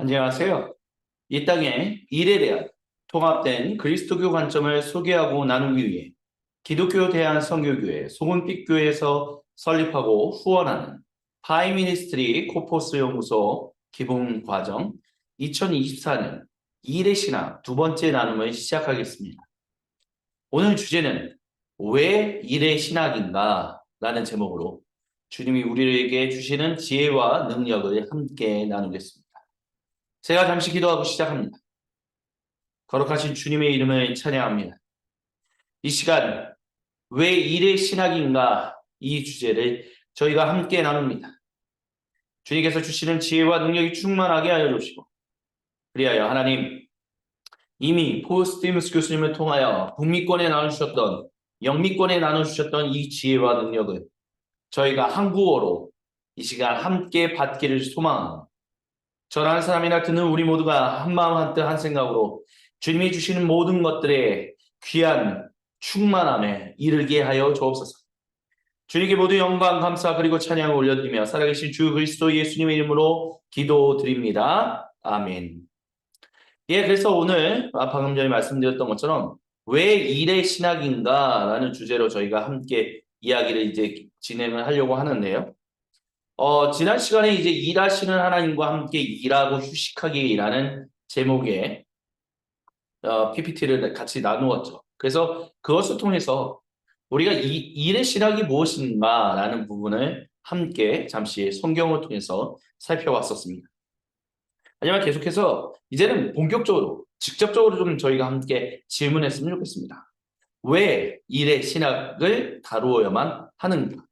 안녕하세요. 이 땅의 일에 대한 통합된 그리스도교 관점을 소개하고 나누기 위해 기독교 대한선교교회 소문빛교회에서 설립하고 후원하는 파이미니스트리 코포스 연구소 기본 과정 2024년 일의 신학 두 번째 나눔을 시작하겠습니다. 오늘 주제는 왜 일의 신학인가? 라는 제목으로 주님이 우리에게 주시는 지혜와 능력을 함께 나누겠습니다. 제가 잠시 기도하고 시작합니다. 거룩하신 주님의 이름을 찬양합니다. 이 시간 왜 일의 신학인가 이 주제를 저희가 함께 나눕니다. 주님께서 주시는 지혜와 능력이 충만하게 하여 주시고 그리하여 하나님 이미 폴 스티븐스 교수님을 통하여 북미권에 나눠주셨던 영미권에 나눠주셨던 이 지혜와 능력을 저희가 한국어로 이 시간 함께 받기를 소망합니다. 전하는 사람이나 듣는 우리 모두가 한마음 한뜻 한 생각으로 주님이 주시는 모든 것들의 귀한 충만함에 이르게 하여 주옵소서. 주님께 모두 영광, 감사 그리고 찬양을 올려드리며 살아계신 주 그리스도 예수님의 이름으로 기도드립니다. 아멘. 예, 그래서 오늘 방금 전에 말씀드렸던 것처럼 왜 일의 신학인가 라는 주제로 저희가 함께 이야기를 이제 진행을 하려고 하는데요. 지난 시간에 이제 일하시는 하나님과 함께 일하고 휴식하기 일하는 제목의 PPT를 같이 나누었죠. 그래서 그것을 통해서 우리가 일의 신학이 무엇인가라는 부분을 함께 잠시 성경을 통해서 살펴봤었습니다. 하지만 계속해서 이제는 본격적으로 직접적으로 좀 저희가 함께 질문했으면 좋겠습니다. 왜 일의 신학을 다루어야만 하는가?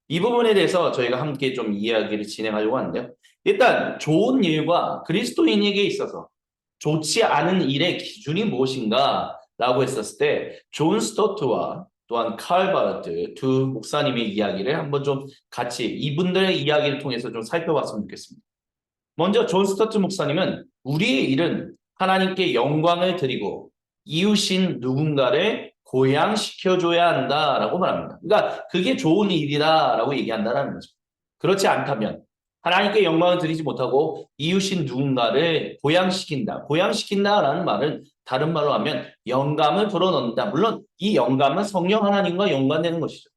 이 부분에 대해서 저희가 함께 좀 이야기를 진행하려고 하는데요. 일단 좋은 일과 그리스도인에게 있어서 좋지 않은 일의 기준이 무엇인가 라고 했었을 때 존 스토트와 또한 칼 바르트 두 목사님의 이야기를 한번 좀 같이 이분들의 이야기를 통해서 좀 살펴봤으면 좋겠습니다. 먼저 존 스토트 목사님은 우리의 일은 하나님께 영광을 드리고 이웃인 누군가를 고양시켜줘야 한다라고 말합니다. 그러니까 그게 좋은 일이다라고 얘기한다는 거죠. 그렇지 않다면 하나님께 영광을 드리지 못하고 이웃인 누군가를 고양시킨다. 고양시킨다라는 말은 다른 말로 하면 영감을 불어넣는다. 물론 이 영감은 성령 하나님과 연관되는 것이죠.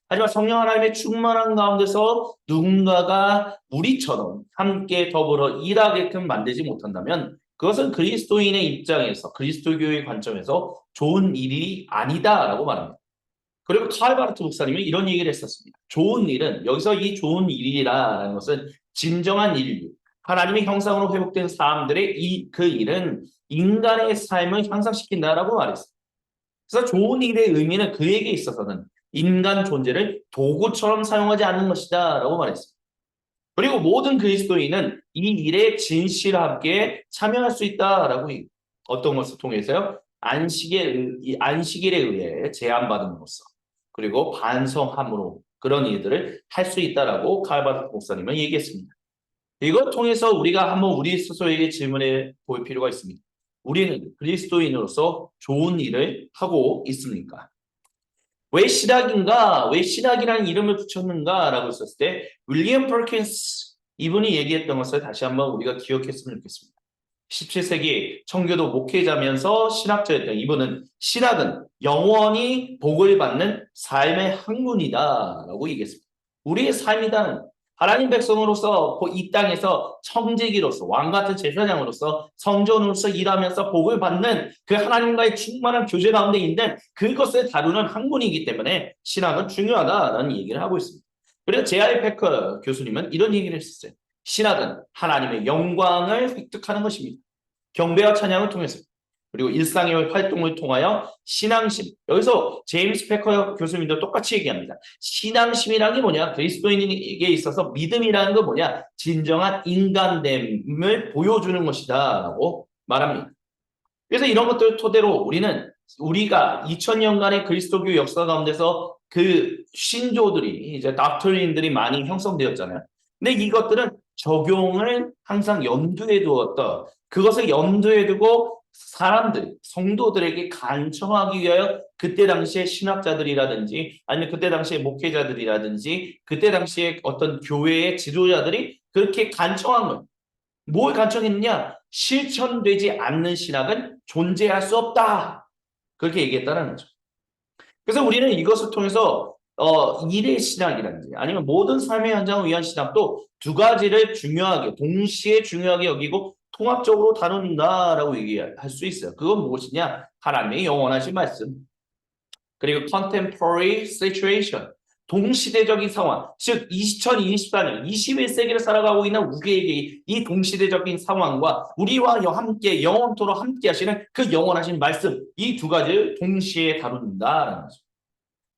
하지만 성령 하나님의 충만한 가운데서 누군가가 우리처럼 함께 더불어 일하게끔 만들지 못한다면 그것은 그리스도인의 입장에서 그리스도교의 관점에서 좋은 일이 아니다라고 말합니다. 그리고 칼바르트 목사님이 이런 얘기를 했었습니다. 좋은 일은 여기서 이 좋은 일이라는 것은 진정한 인류, 하나님의 형상으로 회복된 사람들의 그 일은 인간의 삶을 향상시킨다라고 말했어요. 그래서 좋은 일의 의미는 그에게 있어서는 인간 존재를 도구처럼 사용하지 않는 것이다 라고 말했습니다. 그리고 모든 그리스도인은 이 일에 진실하게 참여할 수 있다라고 어떤 것을 통해서요? 안식일에 의해 제한받음으로써 그리고 반성함으로 그런 일들을 할 수 있다라고 칼바르트 목사님은 얘기했습니다. 이걸 통해서 우리가 한번 우리 스스로에게 질문해 볼 필요가 있습니다. 우리는 그리스도인으로서 좋은 일을 하고 있습니까? 왜 신학인가? 왜 신학이라는 이름을 붙였는가? 라고 했었을 때 윌리엄 퍼킨스 이분이 얘기했던 것을 다시 한번 우리가 기억했으면 좋겠습니다. 17세기 청교도 목회자면서 신학자였던 이분은 신학은 영원히 복을 받는 삶의 학문이다 라고 얘기했습니다. 우리의 삶이다는 하나님 백성으로서 이 땅에서 청지기로서 왕같은 제사장으로서 성전으로서 일하면서 복을 받는 그 하나님과의 충만한 교제 가운데 있는 그것을 다루는 학문이기 때문에 신학은 중요하다라는 얘기를 하고 있습니다. 그래서 제아이 패커 교수님은 이런 얘기를 했었어요. 신학은 하나님의 영광을 획득하는 것입니다. 경배와 찬양을 통해서 그리고 일상의 활동을 통하여 신앙심. 여기서 제임스 패커 교수님도 똑같이 얘기합니다. 신앙심이라는 게 뭐냐? 그리스도인에게 있어서 믿음이라는 건 뭐냐? 진정한 인간됨을 보여주는 것이다 라고 말합니다. 그래서 이런 것들을 토대로 우리가 2000년간의 그리스도교 역사 가운데서 그 신조들이 이제 닥터린들이 많이 형성되었잖아요. 근데 이것들은 적용을 항상 염두에 두었다. 그것을 염두에 두고 사람들, 성도들에게 간청하기 위하여 그때 당시에 신학자들이라든지 아니면 그때 당시에 목회자들이라든지 그때 당시에 어떤 교회의 지도자들이 그렇게 간청한 거예요. 뭘 간청했느냐? 실천되지 않는 신학은 존재할 수 없다. 그렇게 얘기했다는 거죠. 그래서 우리는 이것을 통해서 일의 신학이라든지 아니면 모든 삶의 현장을 위한 신학도 두 가지를 중요하게 동시에 중요하게 여기고 통합적으로 다룬다라고 얘기할 수 있어요. 그건 무엇이냐? 하나님의 영원하신 말씀. 그리고 contemporary situation. 동시대적인 상황, 즉 2024년, 21세기를 살아가고 있는 우리에게 이 동시대적인 상황과 우리와 함께 영원토록 함께 하시는 그 영원하신 말씀, 이 두 가지를 동시에 다룬다라는 거죠.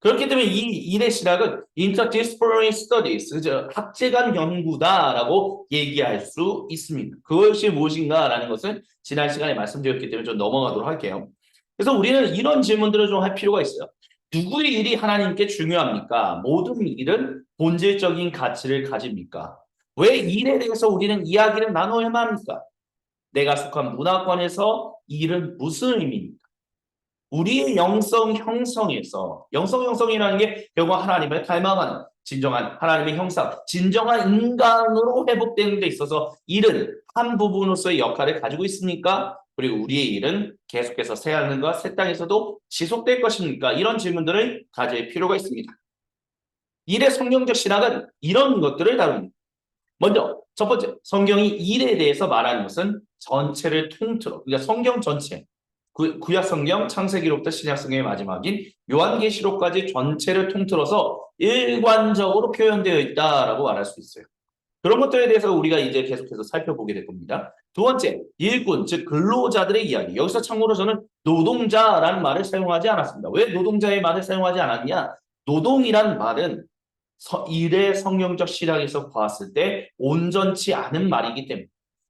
그렇기 때문에 이 일의 신학은 interdisciplinary studies, 그죠? 학제간 연구다라고 얘기할 수 있습니다. 그것이 무엇인가라는 것은 지난 시간에 말씀드렸기 때문에 좀 넘어가도록 할게요. 그래서 우리는 이런 질문들을 좀 할 필요가 있어요. 누구의 일이 하나님께 중요합니까? 모든 일은 본질적인 가치를 가집니까? 왜 일에 대해서 우리는 이야기를 나눠야만 합니까? 내가 속한 문화권에서 일은 무슨 의미입니까? 우리의 영성 형성에서 영성 형성이라는 게 결국 하나님을 닮아가는 진정한 하나님의 형상, 진정한 인간으로 회복되는 데 있어서 일은 한 부분으로서의 역할을 가지고 있습니까? 그리고 우리의 일은 계속해서 새 하늘과 새 땅에서도 지속될 것입니까? 이런 질문들을 가질 필요가 있습니다. 일의 성경적 신학은 이런 것들을 다룹니다. 먼저 첫 번째, 성경이 일에 대해서 말하는 것은 전체를 통틀어, 그러니까 성경 전체, 구약 성경 창세기로부터 신약 성경의 마지막인 요한계시록까지 전체를 통틀어서 일관적으로 표현되어 있다라고 말할 수 있어요. 그런 것들에 대해서 우리가 이제 계속해서 살펴보게 될 겁니다. 두 번째, 일꾼, 즉 근로자들의 이야기. 여기서 참고로 저는 노동자라는 말을 사용하지 않았습니다. 왜 노동자의 말을 사용하지 않았냐? 노동이란 말은 일의 성경적 시각에서 보았을 때 온전치 않은 말이기 때문에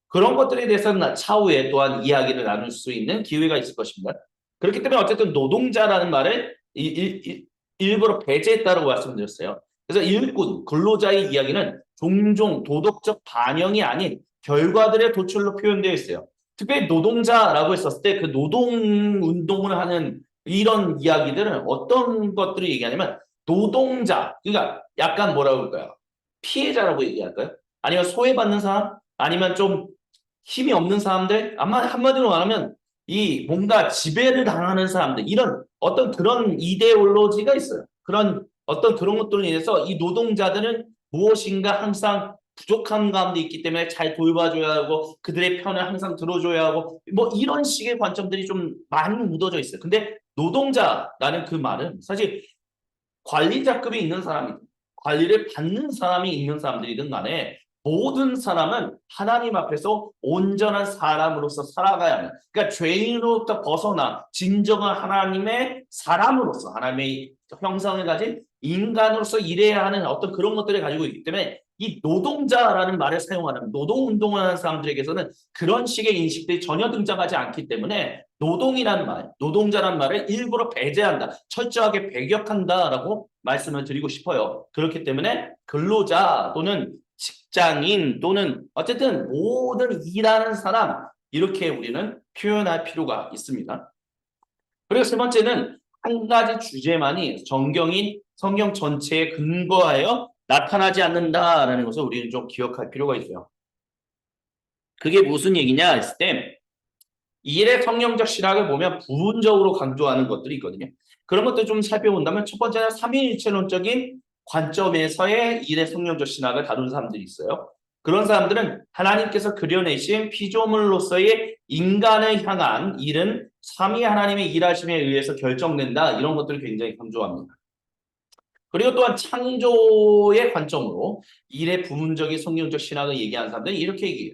그런 것들에 대해서는 차후에 또한 이야기를 나눌 수 있는 기회가 있을 것입니다. 그렇기 때문에 어쨌든 노동자라는 말을 일부러 배제했다고 말씀드렸어요. 그래서 일꾼, 근로자의 이야기는 종종 도덕적 반영이 아닌 결과들의 도출로 표현되어 있어요. 특별히 노동자라고 했었을 때 그 노동 운동을 하는 이런 이야기들은 어떤 것들을 얘기하냐면 노동자, 그러니까 약간 뭐라고 그럴까요? 피해자라고 얘기할까요? 아니면 소외받는 사람? 아니면 좀 힘이 없는 사람들? 아마 한마디로 말하면 이 뭔가 지배를 당하는 사람들, 이런 어떤 그런 이데올로지가 있어요. 그런 어떤 그런 것들로 인해서 이 노동자들은 무엇인가 항상 부족한 가운데 있기 때문에 잘 돌봐줘야 하고 그들의 편을 항상 들어줘야 하고 뭐 이런 식의 관점들이 좀 많이 묻어져 있어요. 근데 노동자라는 그 말은 사실 관리자급이 있는 사람이든 관리를 받는 사람이 있는 사람들이든 간에 모든 사람은 하나님 앞에서 온전한 사람으로서 살아가야 하는, 그러니까 죄인으로부터 벗어나 진정한 하나님의 사람으로서 하나님의 형상을 가진 인간으로서 일해야 하는 어떤 그런 것들을 가지고 있기 때문에 이 노동자라는 말을 사용하는 노동운동을 하는 사람들에게서는 그런 식의 인식들이 전혀 등장하지 않기 때문에 노동이라는 말, 노동자라는 말을 일부러 배제한다, 철저하게 배격한다라고 말씀을 드리고 싶어요. 그렇기 때문에 근로자 또는 직장인 또는 어쨌든 모든 일하는 사람 이렇게 우리는 표현할 필요가 있습니다. 그리고 세 번째는 한 가지 주제만이 성경 전체에 근거하여 나타나지 않는다라는 것을 우리는 좀 기억할 필요가 있어요. 그게 무슨 얘기냐 했을 때 일의 성경적 신학을 보면 부분적으로 강조하는 것들이 있거든요. 그런 것들 좀 살펴본다면 첫 번째는 삼위일체론적인 관점에서의 일의 성경적 신학을 다루는 사람들이 있어요. 그런 사람들은 하나님께서 그려내신 피조물로서의 인간을 향한 일은 삼위 하나님의 일하심에 의해서 결정된다. 이런 것들을 굉장히 강조합니다. 그리고 또한 창조의 관점으로 일의 부분적인 성경적 신학을 얘기하는 사람들은 이렇게 얘기해요.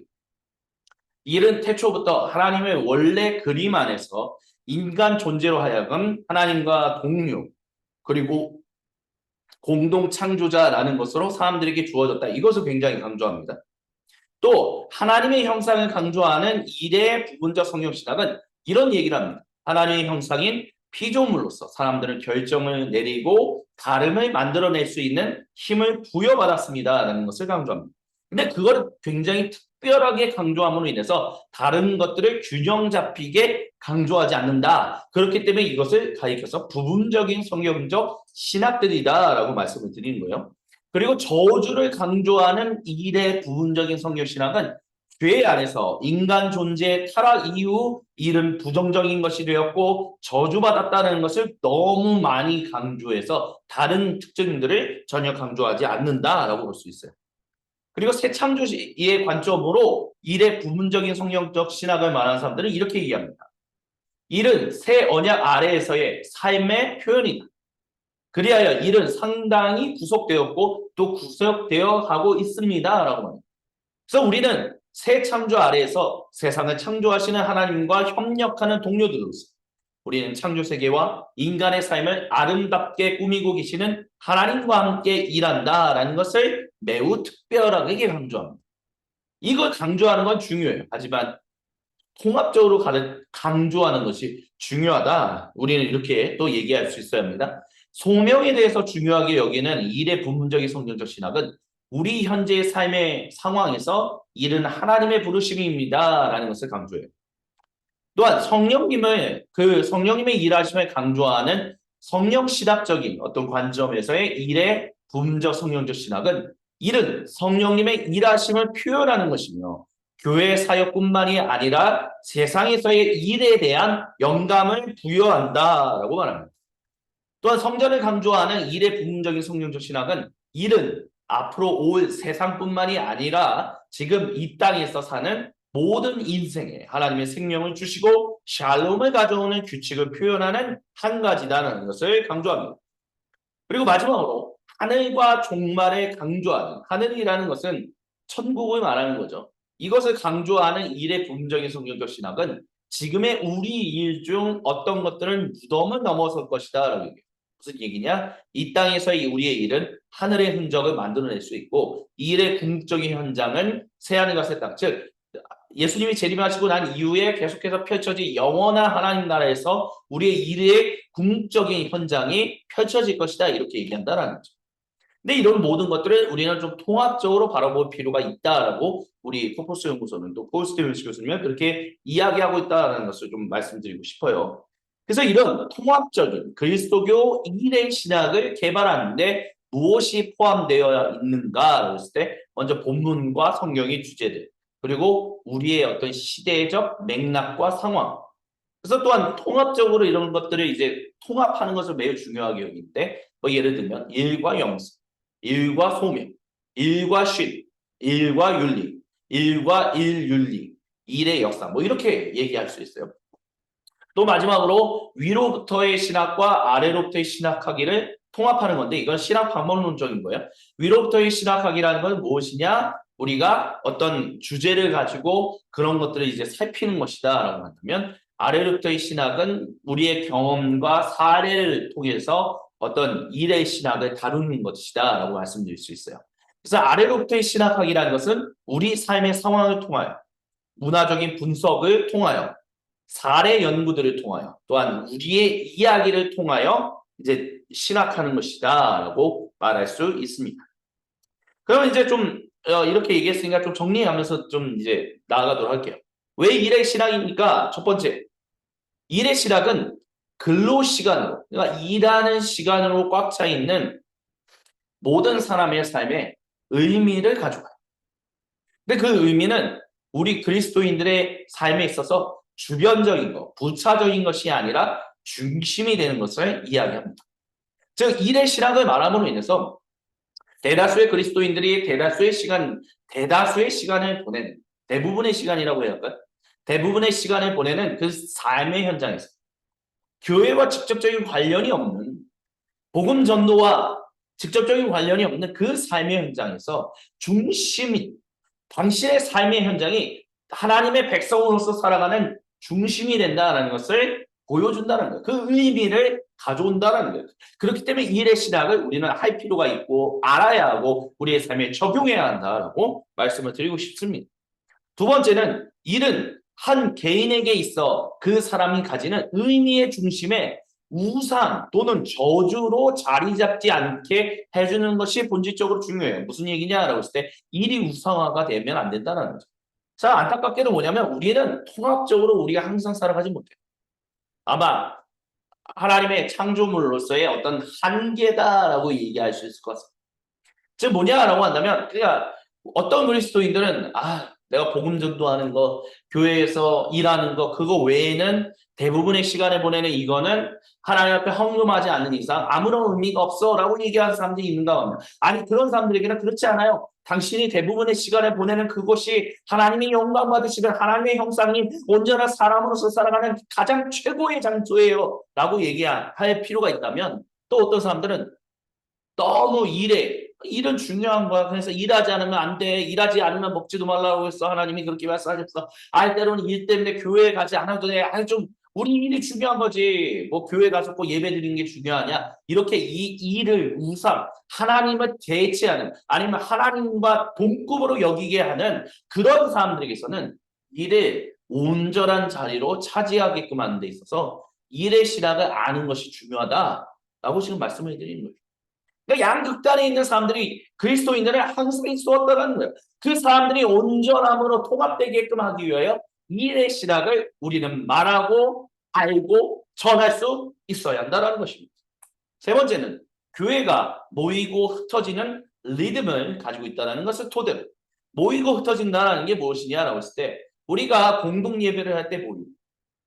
일은 태초부터 하나님의 원래 그림 안에서 인간 존재로 하여금 하나님과 동료 그리고 공동 창조자라는 것으로 사람들에게 주어졌다. 이것을 굉장히 강조합니다. 또 하나님의 형상을 강조하는 일의 부분적 성경 신학은 이런 얘기를 합니다. 하나님의 형상인 피조물로서 사람들은 결정을 내리고 다름을 만들어낼 수 있는 힘을 부여받았습니다라는 것을 강조합니다. 근데 그걸 굉장히 특별하게 강조함으로 인해서 다른 것들을 균형 잡히게 강조하지 않는다. 그렇기 때문에 이것을 가리켜서 부분적인 성경적 신학들이다라고 말씀을 드리는 거예요. 그리고 저주를 강조하는 일의 부분적인 성경 신학은 죄 안에서 인간 존재 타락 이후 일은 부정적인 것이 되었고 저주받았다는 것을 너무 많이 강조해서 다른 특징들을 전혀 강조하지 않는다라고 볼 수 있어요. 그리고 새 창조의 관점으로 일의 부분적인 성경적 신학을 말하는 사람들은 이렇게 얘기합니다. 일은 새 언약 아래에서의 삶의 표현이다. 그리하여 일은 상당히 구속되었고 또 구속되어 가고 있습니다라고 말합니다. 그래서 우리는 새 창조 아래에서 세상을 창조하시는 하나님과 협력하는 동료들로서 우리는 창조 세계와 인간의 삶을 아름답게 꾸미고 계시는 하나님과 함께 일한다라는 것을 매우 특별하게 강조합니다. 이걸 강조하는 건 중요해요. 하지만 통합적으로 강조하는 것이 중요하다. 우리는 이렇게 또 얘기할 수 있어야 합니다. 소명에 대해서 중요하게 여기는 일의 부분적인 성경적 신학은 우리 현재의 삶의 상황에서 일은 하나님의 부르심입니다라는 것을 강조해요. 또한 성령님의 일하심을 강조하는 성령 신학적인 어떤 관점에서의 일의 부분적 성령적 신학은 일은 성령님의 일하심을 표현하는 것이며 교회 사역뿐만이 아니라 세상에서의 일에 대한 영감을 부여한다라고 말합니다. 또한 성전을 강조하는 일의 부분적인 성령적 신학은 일은 앞으로 올 세상뿐만이 아니라 지금 이 땅에서 사는 모든 인생에 하나님의 생명을 주시고 샬롬을 가져오는 규칙을 표현하는 한 가지다라는 것을 강조합니다. 그리고 마지막으로 하늘과 종말을 강조하는, 하늘이라는 것은 천국을 말하는 거죠. 이것을 강조하는 일의 부분적인 성경적 신학은 지금의 우리 일 중 어떤 것들은 무덤을 넘어설 것이다 라고 얘기해요. 무슨 얘기냐? 이 땅에서의 우리의 일은 하늘의 흔적을 만들어낼 수 있고 이 일의 궁극적인 현장은 새하늘과 새 땅, 즉 예수님이 재림하시고 난 이후에 계속해서 펼쳐질 영원한 하나님 나라에서 우리의 일의 궁극적인 현장이 펼쳐질 것이다 이렇게 얘기한다라는 거죠. 근데 이런 모든 것들을 우리는 좀 통합적으로 바라볼 필요가 있다라고 우리 코퍼스 연구소는 또 폴 스티븐스 교수님은 그렇게 이야기하고 있다는 것을 좀 말씀드리고 싶어요. 그래서 이런 통합적인 그리스도교 일의 신학을 개발하는데 무엇이 포함되어 있는가 했을 때 먼저 본문과 성경의 주제들 그리고 우리의 어떤 시대적 맥락과 상황 그래서 또한 통합적으로 이런 것들을 이제 통합하는 것을 매우 중요하게 여기는데 뭐 예를 들면 일과 영성, 일과 소명, 일과 쉰, 일과 윤리, 일과 일윤리, 일의 역사 뭐 이렇게 얘기할 수 있어요. 또 마지막으로 위로부터의 신학과 아래로부터의 신학하기를 통합하는 건데 이건 신학 방법론적인 거예요. 위로부터의 신학하기라는 건 무엇이냐? 우리가 어떤 주제를 가지고 그런 것들을 이제 살피는 것이다라고 한다면 아래로부터의 신학은 우리의 경험과 사례를 통해서 어떤 일의 신학을 다루는 것이다라고 말씀드릴 수 있어요. 그래서 아래로부터의 신학학이라는 것은 우리 삶의 상황을 통하여 문화적인 분석을 통하여 사례 연구들을 통하여 또한 우리의 이야기를 통하여 이제 신학하는 것이다라고 말할 수 있습니다. 그러면 이제 좀 이렇게 얘기했으니까 좀 정리하면서 좀 이제 나아가도록 할게요. 왜 일의 신학입니까? 첫 번째, 일의 신학은 근로 시간으로, 그러니까 일하는 시간으로 꽉 차 있는 모든 사람의 삶에 의미를 가져가요. 근데 그 의미는 우리 그리스도인들의 삶에 있어서 주변적인 것, 부차적인 것이 아니라 중심이 되는 것을 이야기합니다. 즉, 일의 신학을 말함으로 인해서 대다수의 그리스도인들이 대다수의 시간을 보내는, 대부분의 시간이라고 해야 할까요? 대부분의 시간을 보내는 그 삶의 현장에서 교회와 직접적인 관련이 없는, 복음 전도와 직접적인 관련이 없는 그 삶의 현장에서 중심이, 당신의 삶의 현장이 하나님의 백성으로서 살아가는 중심이 된다는 것을 보여준다는 거예요. 그 의미를 가져온다는 거예요. 그렇기 때문에 일의 신학을 우리는 할 필요가 있고 알아야 하고 우리의 삶에 적용해야 한다라고 말씀을 드리고 싶습니다. 두 번째는 일은 한 개인에게 있어 그 사람이 가지는 의미의 중심에 우상 또는 저주로 자리 잡지 않게 해주는 것이 본질적으로 중요해요. 무슨 얘기냐라고 했을 때 일이 우상화가 되면 안 된다는 거죠. 자, 안타깝게도 뭐냐면 우리는 통합적으로 우리가 항상 살아가지 못해요. 아마 하나님의 창조물로서의 어떤 한계다라고 얘기할 수 있을 것 같습니다. 즉 뭐냐라고 한다면 그러니까 어떤 그리스도인들은 내가 복음 전도하는 거, 교회에서 일하는 거, 그거 외에는 대부분의 시간을 보내는 이거는 하나님 앞에 헌금하지 않는 이상 아무런 의미가 없어라고 얘기하는 사람들이 있는가 합니다. 아니 그런 사람들에게는 그렇지 않아요. 당신이 대부분의 시간을 보내는 그곳이 하나님이 영광 받으시는 하나님의 형상인 온전한 사람으로서 살아가는 가장 최고의 장소예요 라고 얘기할 필요가 있다면, 또 어떤 사람들은 너무 일은 중요한 거야. 그래서 일하지 않으면 안 돼. 일하지 않으면 먹지도 말라고 했어. 하나님이 그렇게 말씀하셨어. 때로는 일 때문에 교회에 가지 않아도 돼. 좀 우리 일이 중요한 거지. 뭐 교회 가서 꼭 예배 드리는 게 중요하냐. 이렇게 이 일을 우상, 하나님을 대체하는, 아니면 하나님과 동급으로 여기게 하는 그런 사람들에게서는 일을 온전한 자리로 차지하게끔 하는 데 있어서 일의 실학을 아는 것이 중요하다라고 지금 말씀을 드리는 거예요. 그러니까 양극단에 있는 사람들이 그리스도인들을 항상 쏘았다는 거예요. 그 사람들이 온전함으로 통합되게끔 하기 위하여 일의 실학을 우리는 말하고 알고 전할 수 있어야 한다는 것입니다. 세 번째는 교회가 모이고 흩어지는 리듬을 가지고 있다는 것을 토대로, 모이고 흩어진다는 게 무엇이냐라고 했을 때, 우리가 공동 예배를 할 때 모이고,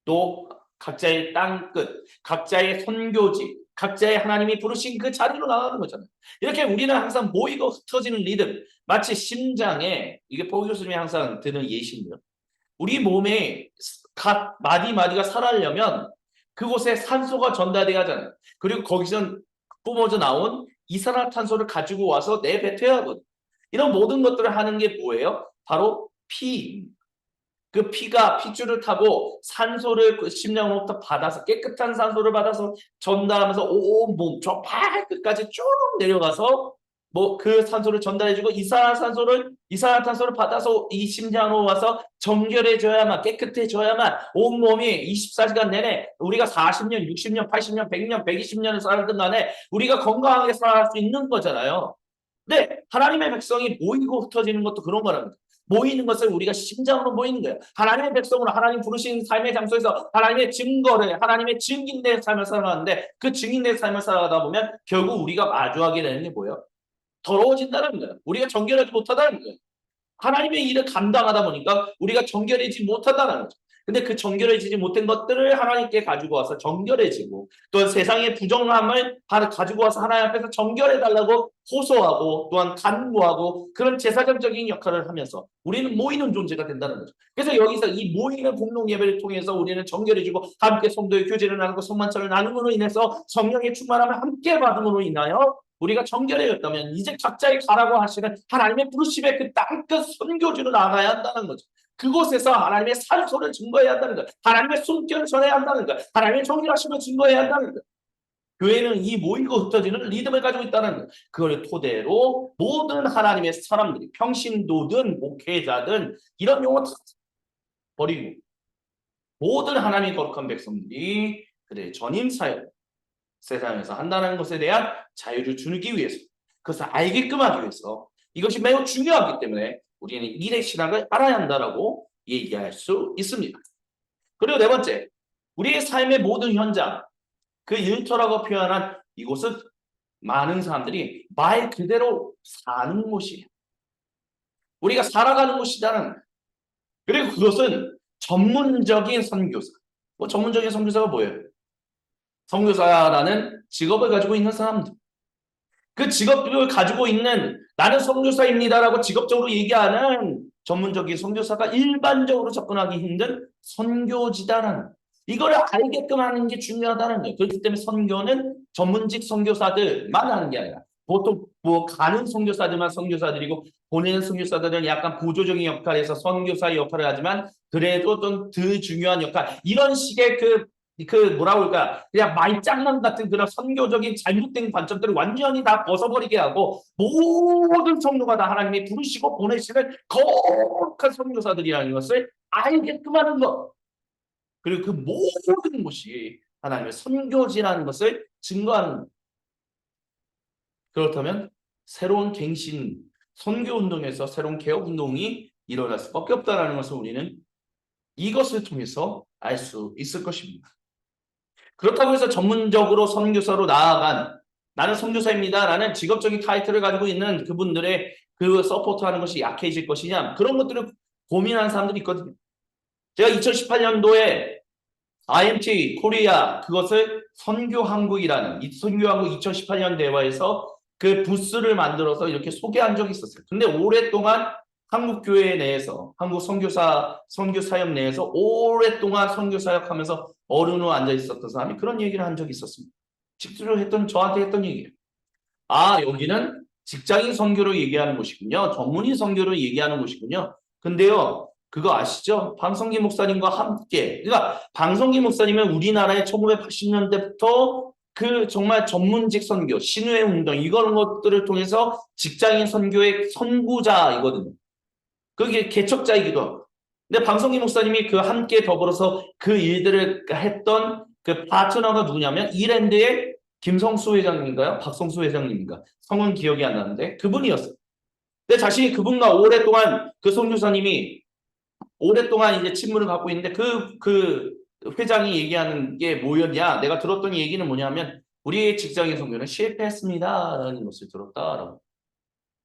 또 각자의 땅끝, 각자의 선교지, 각자의 하나님이 부르신 그 자리로 나가는 거잖아요. 이렇게 우리는 항상 모이고 흩어지는 리듬, 마치 심장에, 이게 포 교수님이 항상 드는 예시인데요. 우리 몸에 각 마디마디가 살아려면 그곳에 산소가 전달돼야 하잖아요. 그리고 거기서 뿜어져 나온 이산화탄소를 가지고 와서 내뱉어야 하거든요. 이런 모든 것들을 하는 게 뭐예요? 바로 피. 그 피가 핏줄을 타고 산소를 그 심장으로부터 받아서, 깨끗한 산소를 받아서 전달하면서 온몸 저 발끝까지 쭉 내려가서 뭐 그 산소를 전달해주고, 이산화탄소를 받아서 이 심장으로 와서 정결해져야만, 깨끗해져야만 온몸이 24시간 내내, 우리가 40년, 60년, 80년, 100년, 120년을 살았든 간에 우리가 건강하게 살아갈 수 있는 거잖아요. 근데 하나님의 백성이 모이고 흩어지는 것도 그런 거랍니다. 모이는 것을 우리가 심장으로 모이는 거예요. 하나님의 백성으로 하나님 부르신 삶의 장소에서 하나님의 증거를, 하나님의 증인된 삶을 살아가는데, 그 증인된 삶을 살아가다 보면 결국 우리가 마주하게 되는 게 뭐예요? 더러워진다는 거예요. 우리가 정결하지 못하다는 거예요. 하나님의 일을 감당하다 보니까 우리가 정결해지지 못한다는 거죠. 근데 그 정결해지지 못한 것들을 하나님께 가지고 와서 정결해지고, 또 세상의 부정함을 가지고 와서 하나님 앞에서 정결해달라고 호소하고, 또한 간구하고, 그런 제사장적인 역할을 하면서 우리는 모이는 존재가 된다는 거죠. 그래서 여기서 이 모이는 공동 예배를 통해서 우리는 정결해지고, 함께 성도의 교제를 나누고 성만찬을 나눔으로 인해서 성령의 충만함을 함께 받음으로 인하여 우리가 정결해졌다면 이제 각자의 가라고 하시는 하나님의 부르심의 그 땅끝 선교지로 나가야 한다는 거죠. 그곳에서 하나님의 산소를 증거해야 한다는 것, 하나님의 숨결을 전해야 한다는 것, 하나님의 정결하심을 증거해야 한다는 것. 교회는 이 모이고 흩어지는 리듬을 가지고 있다는 것, 그걸 토대로 모든 하나님의 사람들이, 평신도든 목회자든 이런 용어 다 버리고 모든 하나님의 거룩한 백성들이 그들의 전임 사역, 세상에서 한다는 것에 대한 자유를 주기 위해서, 그것을 알게끔 하기 위해서, 이것이 매우 중요하기 때문에 우리는 일의 신학을 알아야 한다라고 얘기할 수 있습니다. 그리고 네 번째, 우리의 삶의 모든 현장, 그 일터라고 표현한 이곳은 많은 사람들이 말 그대로 사는 곳이에요. 우리가 살아가는 곳이라는, 그리고 그것은 전문적인 선교사. 전문적인 선교사가 뭐예요? 선교사라는 직업을 가지고 있는 사람들, 그 직업을 가지고 있는, 나는 선교사입니다라고 직업적으로 얘기하는 전문적인 선교사가 일반적으로 접근하기 힘든 선교지다라는, 이거를 알게끔 하는 게 중요하다는 거예요. 그렇기 때문에 선교는 전문직 선교사들만 하는 게 아니라, 보통 뭐 가는 선교사들만 선교사들이고, 보내는 선교사들은 약간 보조적인 역할에서 선교사의 역할을 하지만 그래도 좀 더 중요한 역할, 이런 식의 뭐라 그럴까, 그냥 말장난 같은 그런 선교적인 잘못된 관점들을 완전히 다 벗어버리게 하고, 모든 성도가 다 하나님이 부르시고 보내시는 거룩한 선교사들이라는 것을 알게끔 하는 것, 그리고 그 모든 것이 하나님의 선교지라는 것을 증거하는. 그렇다면 새로운 갱신, 선교운동에서 새로운 개혁운동이 일어날 수밖에 없다는 것을 우리는 이것을 통해서 알 수 있을 것입니다. 그렇다고 해서 전문적으로 선교사로 나아간, 나는 선교사입니다 라는 직업적인 타이틀을 가지고 있는 그분들의 그 서포트하는 것이 약해질 것이냐, 그런 것들을 고민하는 사람들이 있거든요. 제가 2018년도에 IMT 코리아 그것을 선교한국이라는 이 선교한국 2018년 대회에서 그 부스를 만들어서 이렇게 소개한 적이 있었어요. 근데 오랫동안 한국 교회 내에서 한국 선교 사역 내에서 오랫동안 선교 사역하면서 어른으로 앉아 있었던 사람이 그런 얘기를 한 적이 있었습니다. 직접적으로 저한테 했던 얘기예요. 아, 여기는 직장인 선교로 얘기하는 곳이군요. 전문인 선교로 얘기하는 곳이군요. 근데요, 그거 아시죠? 방성기 목사님과 함께. 그러니까 방성기 목사님은 우리나라에 1980년대부터 그 정말 전문직 선교, 신우의 운동, 이런 것들을 통해서 직장인 선교의 선구자이거든요. 그게 개척자이기도 하고. 근데 방성기 목사님이 그 함께 더불어서 그 일들을 했던 그 파트너가 누구냐면 이랜드의 김성수 회장님인가요? 박성수 회장님인가? 성은 기억이 안 나는데 그분이었어요. 근데 자신이 그분과 오랫동안 그 선교사님이 오랫동안 이제 친분을 갖고 있는데 그 회장이 얘기하는 게 뭐였냐? 내가 들었던 얘기는 뭐냐면 우리의 직장인 선교는 실패했습니다라는 것을 들었다라고.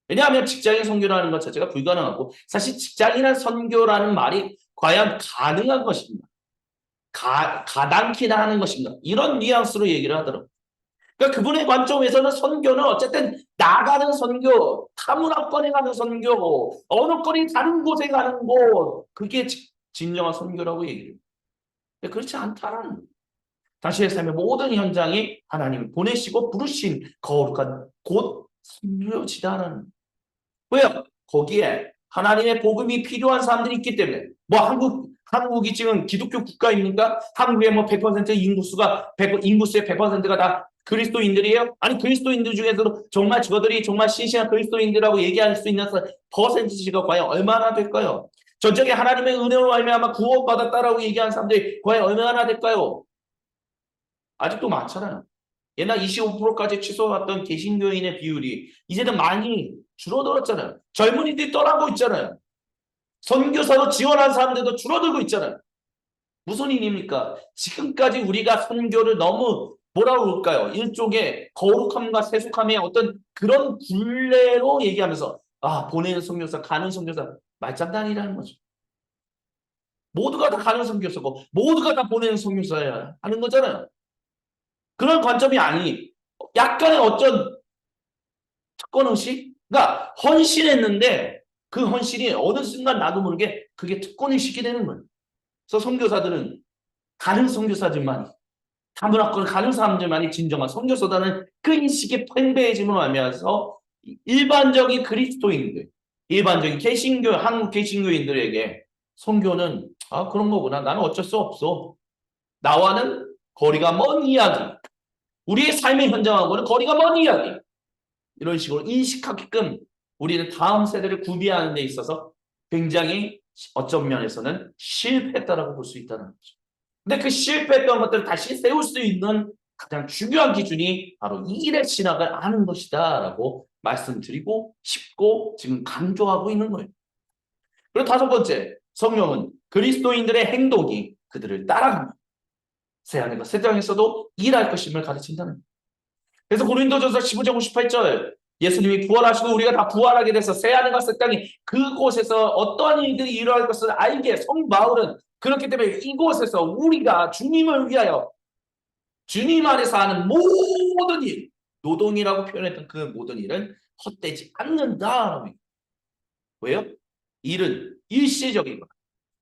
왜냐하면 직장인 선교라는 것 자체가 불가능하고 사실 직장인한 선교라는 말이 과연 가능한 것인가? 가당키나 하는 것인가? 이런 뉘앙스로 얘기를 하더라고요. 그러니까 그분의 관점에서는 선교는 어쨌든 나가는 선교, 타문화권에 가는 선교, 어느 권이 다른 곳에 가는 곳, 그게 진정한 선교라고 얘기를 해요. 근데 그렇지 않다라는 거예요. 당신의 삶의 모든 현장이 하나님이 보내시고 부르신 거룩한 곳 선교지다라는 거예요. 왜요? 거기에 하나님의 복음이 필요한 사람들이 있기 때문에. 뭐 한국이 지금 기독교 국가입니까? 한국의 뭐 100% 인구수가 100, 인구수의 100%가 다 그리스도인들이에요? 아니 그리스도인들 중에서도 정말 저들이 정말 신실한 그리스도인들이라고 얘기할 수 있는 퍼센티지가 과연 얼마나 될까요? 전적에 하나님의 은혜로 말미암아 구원받았다라고 얘기하는 사람들이 과연 얼마나 될까요? 아직도 많잖아요. 옛날 25%까지 취소했던 개신교인의 비율이 이제는 많이 줄어들었잖아요. 젊은이들이 떠나고 있잖아요. 선교사로 지원한 사람들도 줄어들고 있잖아요. 무슨 일입니까? 지금까지 우리가 선교를 너무 뭐라고 그럴까요? 일종의 거룩함과 세속함의 어떤 그런 굴레로 얘기하면서 보내는 선교사, 가는 선교사 말장난이라는 거죠. 모두가 다 가는 선교사고 모두가 다 보내는 선교사야 하는 거잖아요. 그런 관점이 아니 약간의 어쩐 특권의식? 그러니까 헌신했는데 그 헌신이 어느 순간 나도 모르게 그게 특권의식이 되는 거예요. 그래서 선교사들은 가는 선교사들만이 다문화권을 가는 사람들만이 진정한 선교사다는 그 인식이 팽배해짐으로 알면서 일반적인 그리스도인들, 일반적인 개신교, 한국 개신교인들에게 선교는 그런 거구나. 나는 어쩔 수 없어. 나와는 거리가 먼 이야기. 우리의 삶의 현장하고는 거리가 먼 이야기. 이런 식으로 인식하게끔 우리는 다음 세대를 구비하는 데 있어서 굉장히 어떤 면에서는 실패했다라고 볼 수 있다는 거죠. 근데 그 실패했던 것들을 다시 세울 수 있는 가장 중요한 기준이 바로 일의 신학을 아는 것이다라고 말씀드리고 싶고 지금 강조하고 있는 거예요. 그리고 다섯 번째, 성령은 그리스도인들의 행동이 그들을 따라갑니다. 새하늘과 새 땅에서도 일할 것임을 가르친다는 거예요. 그래서 고린도전서 15장 58절 예수님이 부활하시고 우리가 다 부활하게 돼서 새하늘과 새 땅이 그곳에서 어떠한 일들이 일어날 것을 알게 성 바울은 그렇기 때문에 이곳에서 우리가 주님을 위하여 주님 안에서 하는 모든 일 노동이라고 표현했던 그 모든 일은 헛되지 않는다. 왜요? 일은 일시적인 것.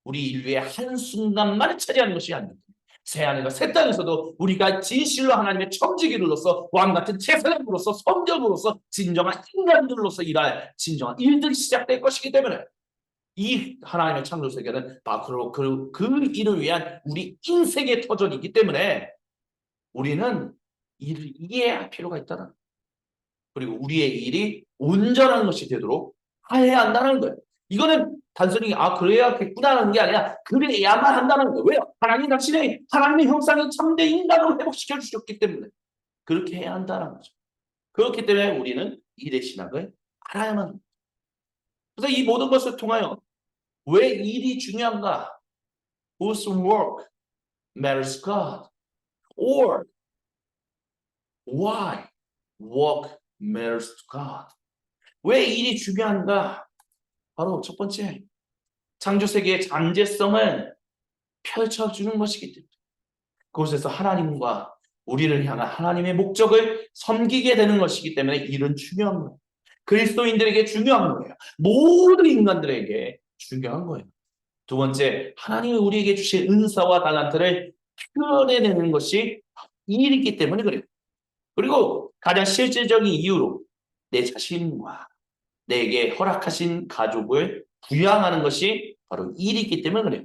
우리 인류의 한순간만을 차지하는 것이 아닙니다. 새하늘과 새 땅에서도 우리가 진실로 하나님의 청지기로서 왕같은 제사장으로서 성전으로서 진정한 인간들로서 일할 진정한 일들이 시작될 것이기 때문에 이 하나님의 창조 세계는 바로 그 일을 위한 우리 인생의 터전이기 때문에 우리는 이를 이해할 필요가 있다는 거예요. 그리고 우리의 일이 온전한 것이 되도록 해야 한다는 거예요. 이거는 단순히 그래야겠구나라는 게 아니라 그래야만 한다는 거예요. 왜요? 하나님 당신의 하나님의 형상인 참된 인간으로 회복시켜 주셨기 때문에 그렇게 해야 한다는 거죠. 그렇기 때문에 우리는 일의 신학을 알아야만 합니다. 그래서 이 모든 것을 통하여 왜 일이 중요한가? Whose work matters God? Or why work matters to God? 왜 일이 중요한가? 바로 첫 번째, 창조세계의 잠재성을 펼쳐주는 것이기 때문에 그곳에서 하나님과 우리를 향한 하나님의 목적을 섬기게 되는 것이기 때문에 일은 중요한 거예요. 그리스도인들에게 중요한 거예요. 모든 인간들에게 중요한 거예요. 두 번째, 하나님이 우리에게 주신 은사와 달란트를 표현해내는 것이 일이기 때문에 그래요. 그리고 가장 실질적인 이유로 내 자신과 내게 허락하신 가족을 부양하는 것이 바로 일이기 때문에 그래요.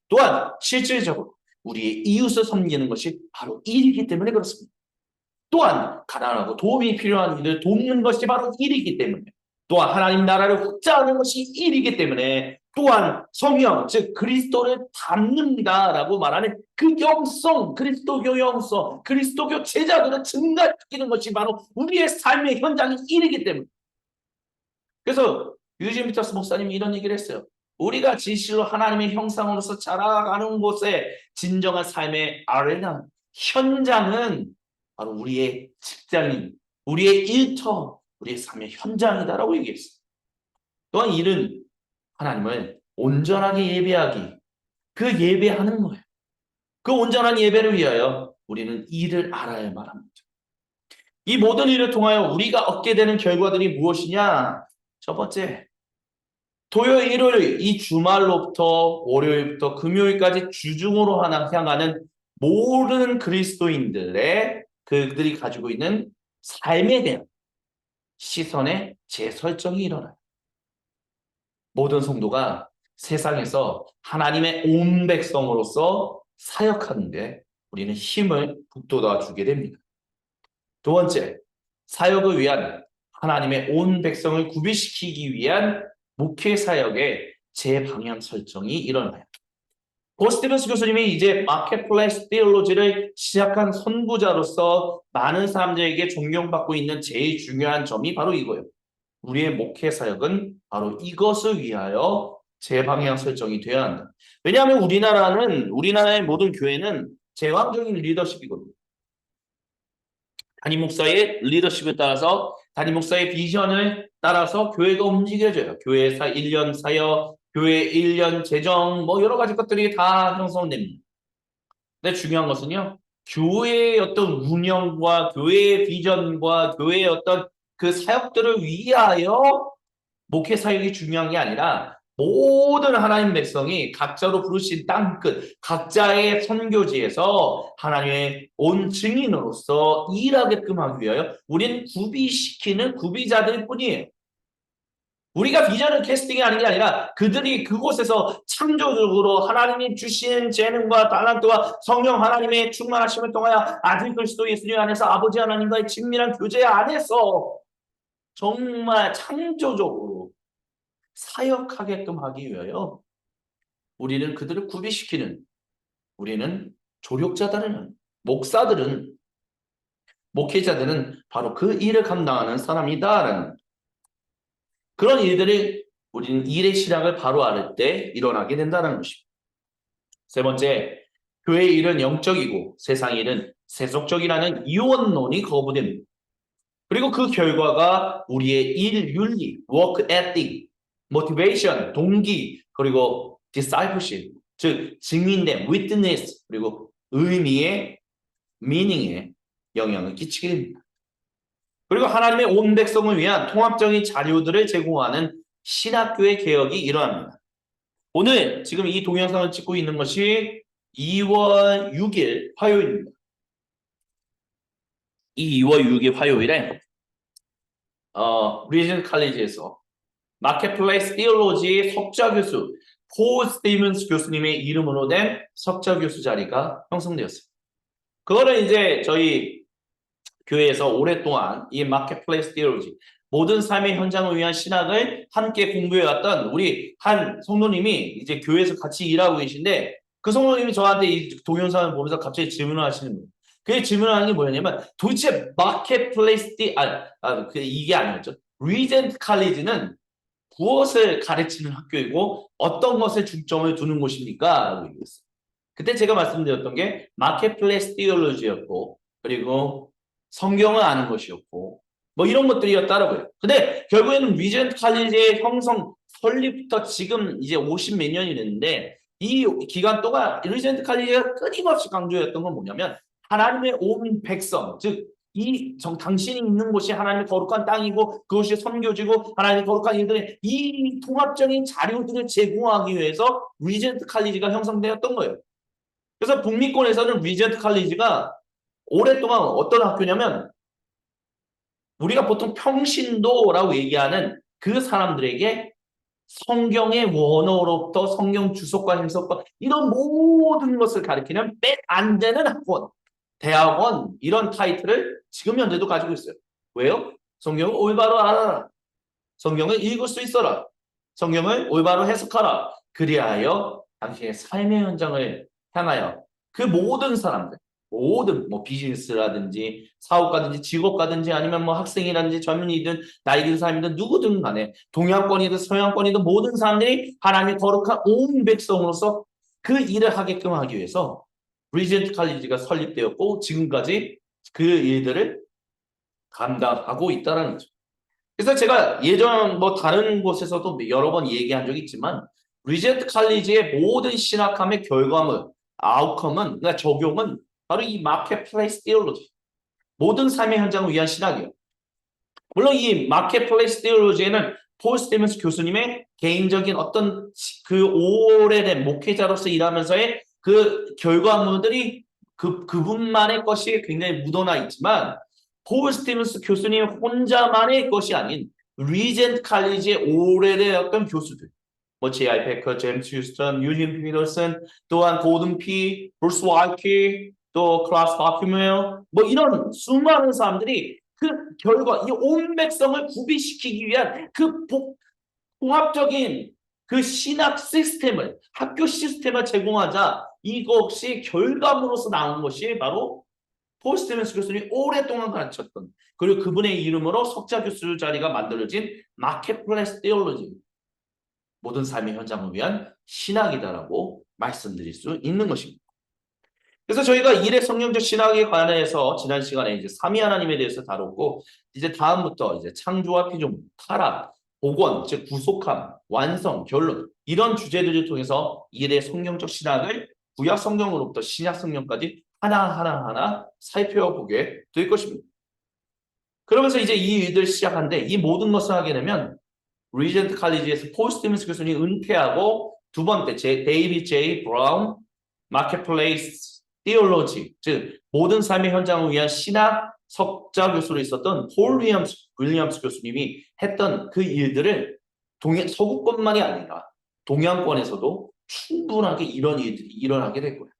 또한 실질적으로 우리의 이웃을 섬기는 것이 바로 일이기 때문에 그렇습니다. 또한 가난하고 도움이 필요한 이들을 돕는 것이 바로 일이기 때문에 또한 하나님 나라를 확장하는 것이 일이기 때문에 또한 성령 즉 그리스도를 닮는다라고 말하는 그 영성 그리스도교 영성 그리스도교 제자들을 증가시키는 것이 바로 우리의 삶의 현장이 일이기 때문에 그래서 유진 피터스 목사님이 이런 얘기를 했어요. 우리가 진실로 하나님의 형상으로서 자라가는 곳에 진정한 삶의 아레나 현장은 바로 우리의 직장인, 우리의 일터, 우리의 삶의 현장이다라고 얘기했어요. 또한 일은 하나님을 온전하게 예배하기, 그 예배하는 거예요. 그 온전한 예배를 위하여 우리는 일을 알아야만 합니다. 이 모든 일을 통하여 우리가 얻게 되는 결과들이 무엇이냐? 첫 번째, 토요일, 일요일 이 주말로부터 월요일부터 금요일까지 주중으로 향하는 모든 그리스도인들의 그들이 가지고 있는 삶에 대한 시선의 재설정이 일어나요. 모든 성도가 세상에서 하나님의 온 백성으로서 사역하는데 우리는 힘을 북돋아 주게 됩니다. 두 번째, 사역을 위한 하나님의 온 백성을 구비시키기 위한 목회 사역의 재방향 설정이 일어나요. 스티븐스 교수님이 이제 마켓플레이스 티올로지를 시작한 선구자로서 많은 사람들에게 존경받고 있는 제일 중요한 점이 바로 이거예요. 우리의 목회 사역은 바로 이것을 위하여 재방향 설정이 되어야 한다. 왜냐하면 우리나라의 모든 교회는 제왕적인 리더십이거든요. 담임 목사의 리더십에 따라서 담임 목사의 비전을 따라서 교회가 움직여져요. 교회 1년 사역, 교회 1년 재정 뭐 여러 가지 것들이 다 형성됩니다. 근데 중요한 것은요. 교회의 어떤 운영과 교회의 비전과 교회의 어떤 그 사역들을 위하여 목회 사역이 중요한 게 아니라 모든 하나님 백성이 각자로 부르신 땅끝 각자의 선교지에서 하나님의 온 증인으로서 일하게끔 하기 위하여 우리는 구비시키는 구비자들 뿐이에요. 우리가 비전을 캐스팅이 하는 게 아니라 그들이 그곳에서 창조적으로 하나님이 주신 재능과 달란트와 성령 하나님의 충만하심을 통하여 아들 그리스도 예수님 안에서 아버지 하나님과의 친밀한 교제 안에서 정말 창조적으로 사역하게끔 하기 위하여 우리는 그들을 구비시키는 우리는 조력자들은 목사들은 목회자들은 바로 그 일을 감당하는 사람이다라는 그런 일들이 우리는 일의 시작을 바로 알 때 일어나게 된다는 것입니다. 세 번째, 교회 일은 영적이고 세상 일은 세속적이라는 이원론이 거부됩니다. 그리고 그 결과가 우리의 일 윤리, work ethic, motivation, 동기, 그리고 discipleship, 즉 증인됨, witness, 그리고 의미의 meaning에 영향을 끼치게 됩니다. 그리고 하나님의 온 백성을 위한 통합적인 자료들을 제공하는 신학교의 개혁이 일어납니다. 오늘 지금 이 동영상을 찍고 있는 것이 2월 6일 화요일입니다. 이 2월 6일 화요일에 리전 칼리지에서 마켓플레이스 티올로지 석좌 교수 폴 스티븐스 교수님의 이름으로 된 석좌 교수 자리가 형성되었어요. 그거를 이제 저희 교회에서 오랫동안 이 마켓플레이스 티올로지 모든 삶의 현장을 위한 신학을 함께 공부해왔던 우리 한 성도님이 이제 교회에서 같이 일하고 계신데 그 성도님이 저한테 이 동영상을 보면서 갑자기 질문을 하시는 거예요. 그 질문을 하는 게 뭐냐면 도대체 마켓플레이스 이게 아니었죠. 리젠트 칼리지는 무엇을 가르치는 학교이고 어떤 것에 중점을 두는 곳입니까? 라고 얘기했어요. 그때 제가 말씀드렸던 게 마켓플레이스 티올로지였고 그리고 성경을 아는 것이었고 뭐 이런 것들이었다라고요. 근데 결국에는 리젠트 칼리지의 형성 설립부터 지금 이제 50 몇 년이 됐는데 이 기간 동안 리젠트 칼리지가 끊임없이 강조했던 건 뭐냐면 하나님의 온 백성, 즉 당신이 있는 곳이 하나님의 거룩한 땅이고 그것이 선교지고 하나님의 거룩한 일들의 이 통합적인 자료들을 제공하기 위해서 리젠트 칼리지가 형성되었던 거예요. 그래서 북미권에서는 리젠트 칼리지가 오랫동안 어떤 학교냐면 우리가 보통 평신도라고 얘기하는 그 사람들에게 성경의 원어로부터 성경 주석과 해석과 이런 모든 것을 가리키는 백 안 되는 학원, 대학원 이런 타이틀을 지금 현재도 가지고 있어요. 왜요? 성경을 올바로 알아라. 성경을 읽을 수 있어라. 성경을 올바로 해석하라. 그리하여 당신의 삶의 현장을 향하여 그 모든 사람들, 모든 뭐 비즈니스라든지 사업가든지 직업가든지 아니면 뭐 학생이라든지 젊은이든 나이 든 사람이든 누구든 간에 동양권이든 서양권이든 모든 사람들이 하나님의 거룩한 온 백성으로서 그 일을 하게끔 하기 위해서 브리젠트 칼리지가 설립되었고 지금까지 그 일들을 감당하고 있다는 거죠. 그래서 제가 예전 뭐 다른 곳에서도 여러 번 얘기한 적이 있지만 리젠트 칼리지의 모든 신학함의 결과물, 아웃컴은 그러니까 적용은 바로 이 마켓플레이스 디올로지 모든 삶의 현장을 위한 신학이에요. 물론 이 마켓플레이스 디올로지에는 폴 스티븐스 교수님의 개인적인 어떤 그 오래된 목회자로서 일하면서의 그 결과물들이 그분만의 것이 굉장히 묻어나 있지만 폴 스티븐스 교수님 혼자만의 것이 아닌 리젠트 칼리지의 오래된 어떤 교수들 뭐 J.I. 페커, 제임스 휴스턴, 유진 피터슨, 또한 고든 피, 브루스 와이키, 또 클라스 바큐멜 뭐 이런 수많은 사람들이 그 결과 이 온 백성을 구비시키기 위한 그 통합적인 그 신학 시스템을 학교 시스템을 제공하자 이것이 결과물로서 나온 것이 바로 폴 스티븐스 교수님이 오랫동안 가르쳤던 그리고 그분의 이름으로 석자 교수 자리가 만들어진 마켓플레이스 테올로지 모든 삶의 현장을 위한 신학이다라고 말씀드릴 수 있는 것입니다. 그래서 저희가 일의 성경적 신학에 관해서 지난 시간에 이제 삼위 하나님에 대해서 다뤘고 이제 다음부터 이제 창조와 피조물, 타락, 복원, 즉 구속함, 완성, 결론 이런 주제들을 통해서 일의 성경적 신학을 구약 성경으로부터 신약 성경까지 하나하나 살펴보게 될 것입니다. 그러면서 이제 이 일들 시작하는데 이 모든 것을 하게 되면 리젠트 칼리지에서 폴 스티븐스 교수님이 은퇴하고 두 번째 데이비드 제이 브라운 마켓플레이스 티올로지 즉 모든 삶의 현장을 위한 신학 석자 교수로 있었던 폴 윌리엄스 교수님이 했던 그 일들을 서구권만이 아니라 동양권에서도 충분하게 이런 일들이 일어나게 될 거예요.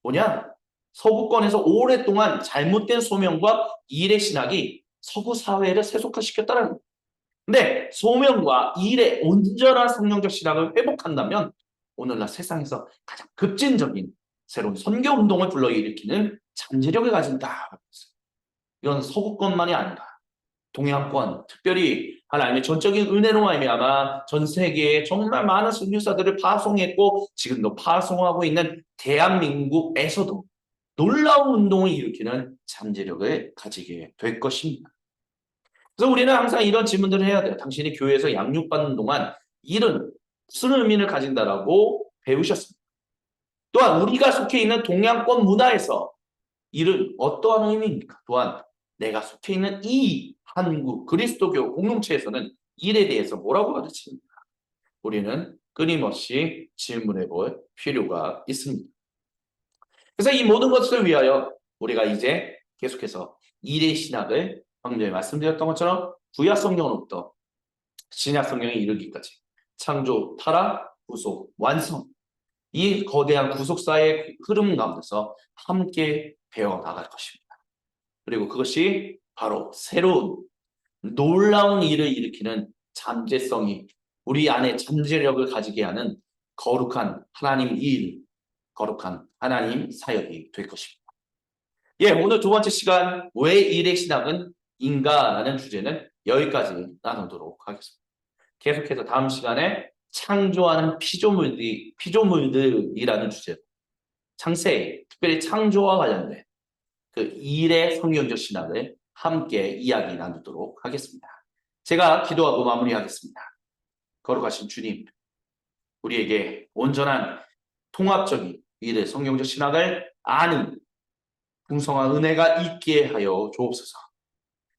뭐냐? 서구권에서 오랫동안 잘못된 소명과 일의 신학이 서구 사회를 세속화시켰다는 거예요. 근데 소명과 일의 온전한 성경적 신학을 회복한다면 오늘날 세상에서 가장 급진적인 새로운 선교 운동을 불러일으키는 잠재력을 가진다. 이건 서구권만이 아니라 동양권, 특별히 하나님의 전적인 은혜로 말미암아 전 세계에 정말 많은 선교사들을 파송했고 지금도 파송하고 있는 대한민국에서도 놀라운 운동을 일으키는 잠재력을 가지게 될 것입니다. 그래서 우리는 항상 이런 질문들을 해야 돼요. 당신이 교회에서 양육받는 동안 일은 무슨 의미를 가진다라고 배우셨습니다. 또한 우리가 속해 있는 동양권 문화에서 일은 어떠한 의미입니까? 또한 내가 속해 있는 이 한국 그리스도교 공동체에서는 일에 대해서 뭐라고 가르칩니까? 우리는 끊임없이 질문해 볼 필요가 있습니다. 그래서 이 모든 것을 위하여 우리가 이제 계속해서 일의 신학을 방금 전에 말씀드렸던 것처럼 구약 성경으로부터 신약 성경에 이르기까지 창조, 타락, 구속, 완성 이 거대한 구속사의 흐름 가운데서 함께 배워나갈 것입니다. 그리고 그것이 바로 새로운 놀라운 일을 일으키는 잠재성이 우리 안에 잠재력을 가지게 하는 거룩한 하나님 일, 거룩한 하나님 사역이 될 것입니다. 예, 오늘 두 번째 시간 왜 일의 신학은 인가라는 주제는 여기까지 나누도록 하겠습니다. 계속해서 다음 시간에 창조하는 피조물들이라는 주제로 창세, 특별히 창조와 관련된 그 일의 성경적 신학을 함께 이야기 나누도록 하겠습니다. 제가 기도하고 마무리하겠습니다. 거룩하신 주님, 우리에게 온전한 통합적인 미래 성경적 신학을 아는 풍성한 은혜가 있게 하여 주옵소서.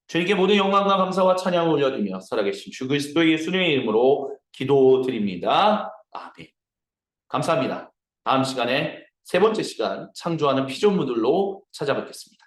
주님께 모든 영광과 감사와 찬양을 올려드리며 살아계신 주 그리스도 예수님의 이름으로 기도드립니다. 아멘. 감사합니다. 다음 시간에 세 번째 시간 창조하는 피조물들로 찾아뵙겠습니다.